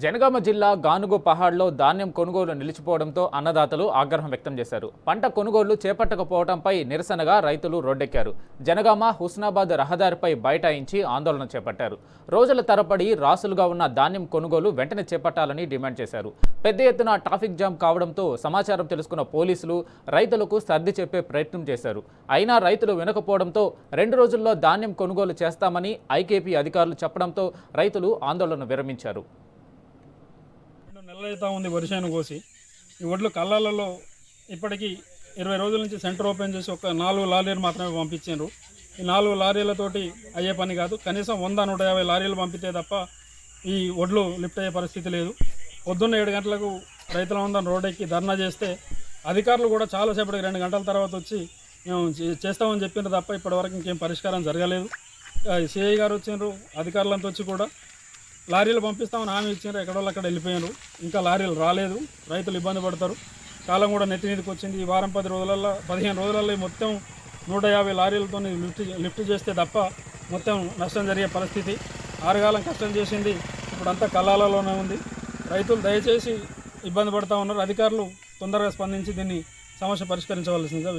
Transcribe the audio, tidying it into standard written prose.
జనగామ జిల్లా గానుగు పహాడ్లో ధాన్యం కొనుగోలు నిలిచిపోవడంతో అన్నదాతలు ఆగ్రహం వ్యక్తం చేశారు. పంట కొనుగోలు చేపట్టకపోవడంపై నిరసనగా రైతులు రోడ్డెక్కారు. జనగామ హుస్నాబాద్ రహదారిపై బైఠాయించి ఆందోళన చేపట్టారు. రోజుల తరబడి రాసులుగా ఉన్న ధాన్యం కొనుగోలు వెంటనే చేపట్టాలని డిమాండ్ చేశారు. పెద్ద ఎత్తున ట్రాఫిక్ జామ్ కావడంతో సమాచారం తెలుసుకున్న పోలీసులు రైతులకు సర్ది చెప్పే ప్రయత్నం చేశారు. అయినా రైతులు వినకపోవడంతో 2 రోజుల్లో ధాన్యం కొనుగోలు చేస్తామని ఐకేపీ అధికారులు చెప్పడంతో రైతులు ఆందోళన విరమించారు. నెలలైతా ఉంది వర్షాన్ని కోసి ఈ ఒడ్లు కళ్ళాలలో ఇప్పటికీ 20 రోజుల నుంచి సెంటర్ ఓపెన్ చేసి ఒక 4 లారీలు మాత్రమే పంపించారు. ఈ 4 లారీలతోటి అయ్యే పని కాదు. కనీసం 100-150 లారీలు పంపితే తప్ప ఈ ఒడ్లు లిఫ్ట్ అయ్యే పరిస్థితి లేదు. పొద్దున్న 7 గంటలకు రైతులందరం రోడ్డెక్కి ధర్నా చేస్తే అధికారులు కూడా చాలాసేపటికి 2 గంటల తర్వాత వచ్చి మేము చేస్తామని చెప్పిన తప్ప ఇప్పటివరకు ఇంకేం పరిష్కారం జరగలేదు. సిఐ గారు వచ్చినారు, అధికారులంతా వచ్చి కూడా లారీలు పంపిస్తామని హామీ ఇచ్చారు. ఎక్కడోళ్ళు అక్కడ వెళ్ళిపోయారు. ఇంకా లారీలు రాలేదు. రైతులు ఇబ్బంది పడతారు. కాలం కూడా నెత్తి మీదకి వచ్చింది. ఈ వారం 15 రోజులలో మొత్తం 150 లారీలతో లిఫ్ట్ చేస్తే తప్ప మొత్తం నష్టం జరిగే పరిస్థితి. ఆరుగాలం కష్టం చేసింది ఇప్పుడంతా కళ్ళాలలోనే ఉంది. రైతులు దయచేసి ఇబ్బంది పడుతూ ఉన్నారు. అధికారులు తొందరగా స్పందించి దీన్ని సమస్య పరిష్కరించవలసిందిగా